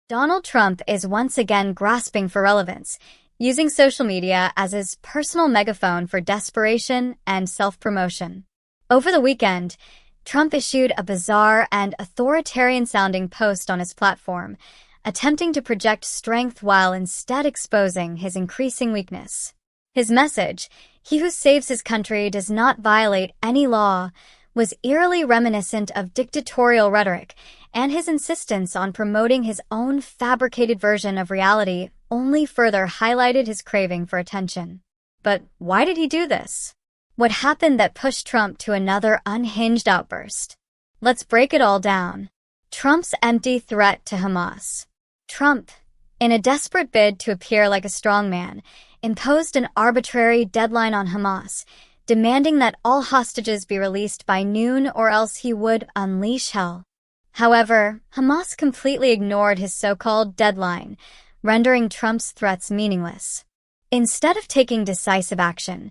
Donald Trump is once again grasping for relevance, using social media as his personal megaphone for desperation and self-promotion. Over the weekend, Trump issued a bizarre and authoritarian-sounding post on his platform, attempting to project strength while instead exposing his increasing weakness. His message, "He who saves his country does not violate any law," was eerily reminiscent of dictatorial rhetoric, and his insistence on promoting his own fabricated version of reality only further highlighted his craving for attention. But why did he do this? What happened that pushed Trump to another unhinged outburst? Let's break it all down. Trump's empty threat to Hamas. Trump, in a desperate bid to appear like a strongman, imposed an arbitrary deadline on Hamas, demanding that all hostages be released by noon or else he would unleash hell. However, Hamas completely ignored his so-called deadline, rendering Trump's threats meaningless. Instead of taking decisive action,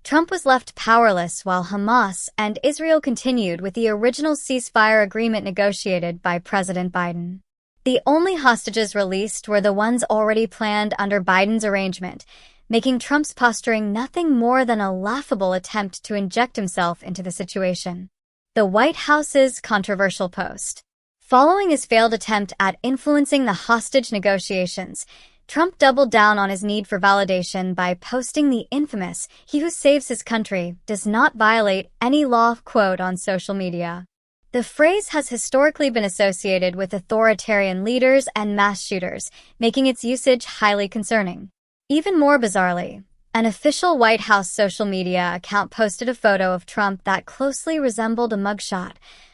Trump was left powerless while Hamas and Israel continued with the original ceasefire agreement negotiated by President Biden. The only hostages released were the ones already planned under Biden's arrangement, making Trump's posturing nothing more than a laughable attempt to inject himself into the situation. The White House's controversial post. Following his failed attempt at influencing the hostage negotiations, Trump doubled down on his need for validation by posting the infamous "He who saves his country does not violate any law" quote on social media. The phrase has historically been associated with authoritarian leaders and mass shooters, making its usage highly concerning. Even more bizarrely, an official White House social media account posted a photo of Trump that closely resembled a mugshot,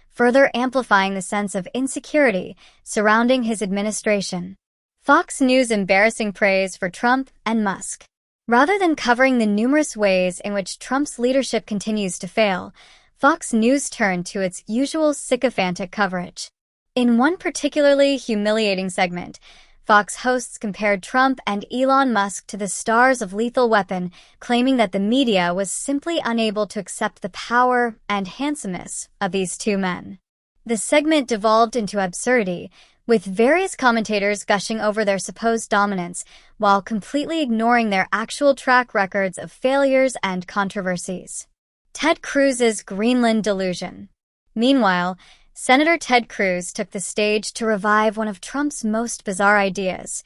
further amplifying the sense of insecurity surrounding his administration. Fox News' embarrassing praise for Trump and Musk. Rather than covering the numerous ways in which Trump's leadership continues to fail, Fox News turned to its usual sycophantic coverage. In one particularly humiliating segment, Fox hosts compared Trump and Elon Musk to the stars of Lethal Weapon, claiming that the media was simply unable to accept the power and handsomeness of these two men. The segment devolved into absurdity, with various commentators gushing over their supposed dominance while completely ignoring their actual track records of failures and controversies. Ted Cruz's Greenland delusion. Meanwhile, Senator Ted Cruz took the stage to revive one of Trump's most bizarre ideas,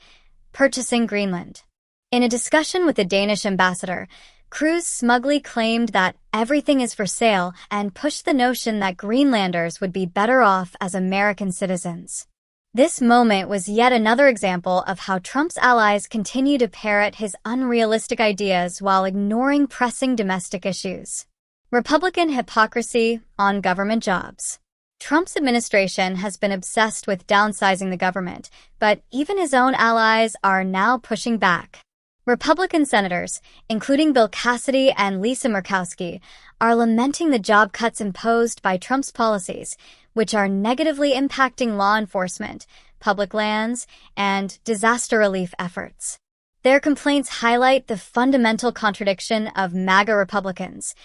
purchasing Greenland. In a discussion with the Danish ambassador, Cruz smugly claimed that everything is for sale and pushed the notion that Greenlanders would be better off as American citizens. This moment was yet another example of how Trump's allies continue to parrot his unrealistic ideas while ignoring pressing domestic issues. Republican hypocrisy on government jobs. Trump's administration has been obsessed with downsizing the government, but even his own allies are now pushing back. Republican senators, including Bill Cassidy and Lisa Murkowski, are lamenting the job cuts imposed by Trump's policies, which are negatively impacting law enforcement, public lands, and disaster relief efforts. Their complaints highlight the fundamental contradiction of MAGA Republicans.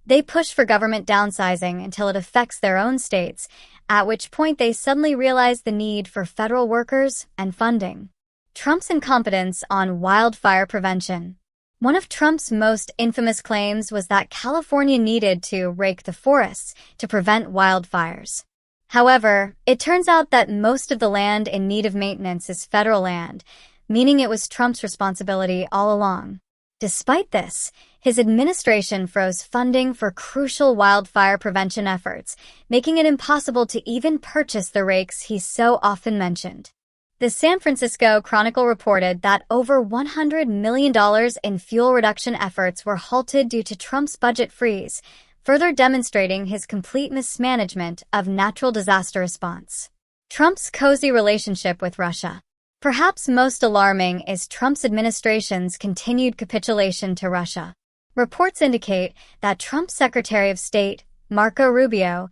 They push for government downsizing until it affects their own states, at which point they suddenly realize the need for federal workers and funding. Trump's incompetence on wildfire prevention. One of Trump's most infamous claims was that California needed to rake the forests to prevent wildfires. However, it turns out that most of the land in need of maintenance is federal land, meaning it was Trump's responsibility all along. Despite this, his administration froze funding for crucial wildfire prevention efforts, making it impossible to even purchase the rakes he so often mentioned. The San Francisco Chronicle reported that over $100 million in fuel reduction efforts were halted due to Trump's budget freeze, further demonstrating his complete mismanagement of natural disaster response. Trump's cozy relationship with Russia. Perhaps most alarming is Trump's administration's continued capitulation to Russia. Reports indicate that Trump's Secretary of State, Marco Rubio,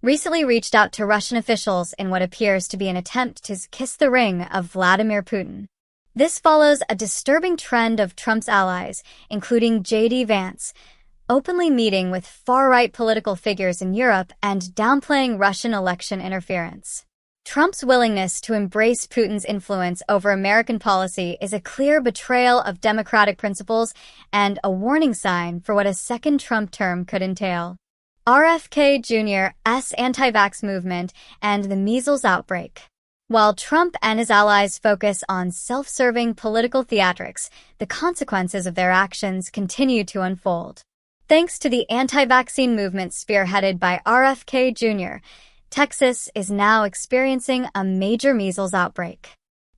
recently reached out to Russian officials in what appears to be an attempt to kiss the ring of Vladimir Putin. This follows a disturbing trend of Trump's allies, including J.D. Vance, openly meeting with far-right political figures in Europe and downplaying Russian election interference. Trump's willingness to embrace Putin's influence over American policy is a clear betrayal of democratic principles and a warning sign for what a second Trump term could entail. RFK Jr.'s anti-vax movement and the measles outbreak. While Trump and his allies focus on self-serving political theatrics, the consequences of their actions continue to unfold. Thanks to the anti-vaccine movement spearheaded by RFK Jr., Texas is now experiencing a major measles outbreak.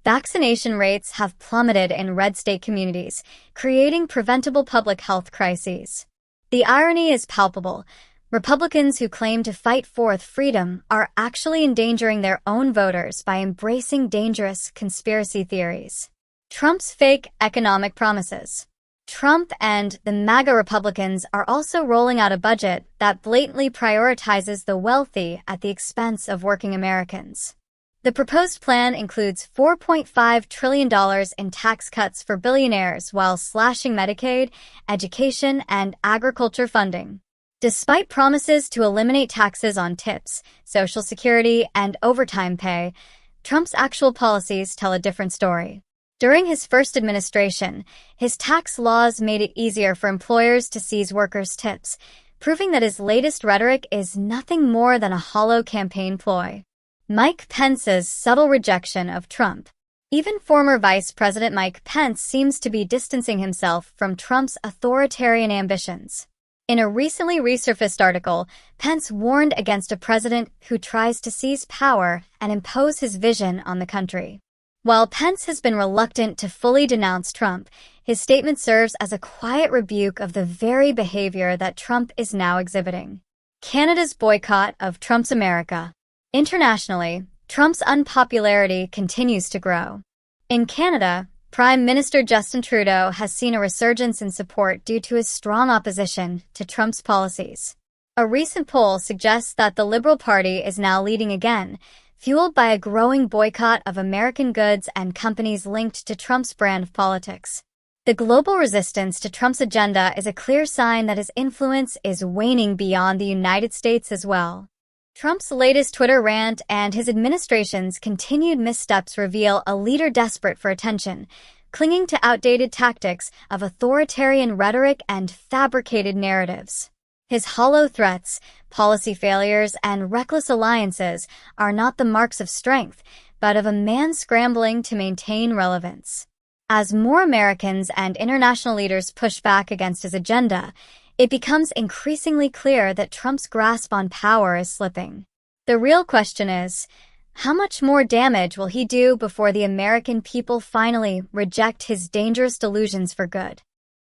Vaccination rates have plummeted in red state communities, creating preventable public health crises. The irony is palpable. Republicans who claim to fight for freedom are actually endangering their own voters by embracing dangerous conspiracy theories. Trump's fake economic promises. Trump and the MAGA Republicans are also rolling out a budget that blatantly prioritizes the wealthy at the expense of working Americans. The proposed plan includes $4.5 trillion in tax cuts for billionaires while slashing Medicaid, education, and agriculture funding. Despite promises to eliminate taxes on tips, Social Security, and overtime pay, Trump's actual policies tell a different story. During his first administration, his tax laws made it easier for employers to seize workers' tips, proving that his latest rhetoric is nothing more than a hollow campaign ploy. Mike Pence's subtle rejection of Trump. Even former Vice President Mike Pence seems to be distancing himself from Trump's authoritarian ambitions. In a recently resurfaced article, Pence warned against a president who tries to seize power and impose his vision on the country. While Pence has been reluctant to fully denounce Trump, his statement serves as a quiet rebuke of the very behavior that Trump is now exhibiting. Canada's boycott of Trump's America. Internationally, Trump's unpopularity continues to grow. In Canada, Prime Minister Justin Trudeau has seen a resurgence in support due to his strong opposition to Trump's policies. A recent poll suggests that the Liberal Party is now leading again, fueled by a growing boycott of American goods and companies linked to Trump's brand of politics. The global resistance to Trump's agenda is a clear sign that his influence is waning beyond the United States as well. Trump's latest Twitter rant and his administration's continued missteps reveal a leader desperate for attention, clinging to outdated tactics of authoritarian rhetoric and fabricated narratives. His hollow threats, policy failures, and reckless alliances are not the marks of strength, but of a man scrambling to maintain relevance. As more Americans and international leaders push back against his agenda, it becomes increasingly clear that Trump's grasp on power is slipping. The real question is, how much more damage will he do before the American people finally reject his dangerous delusions for good?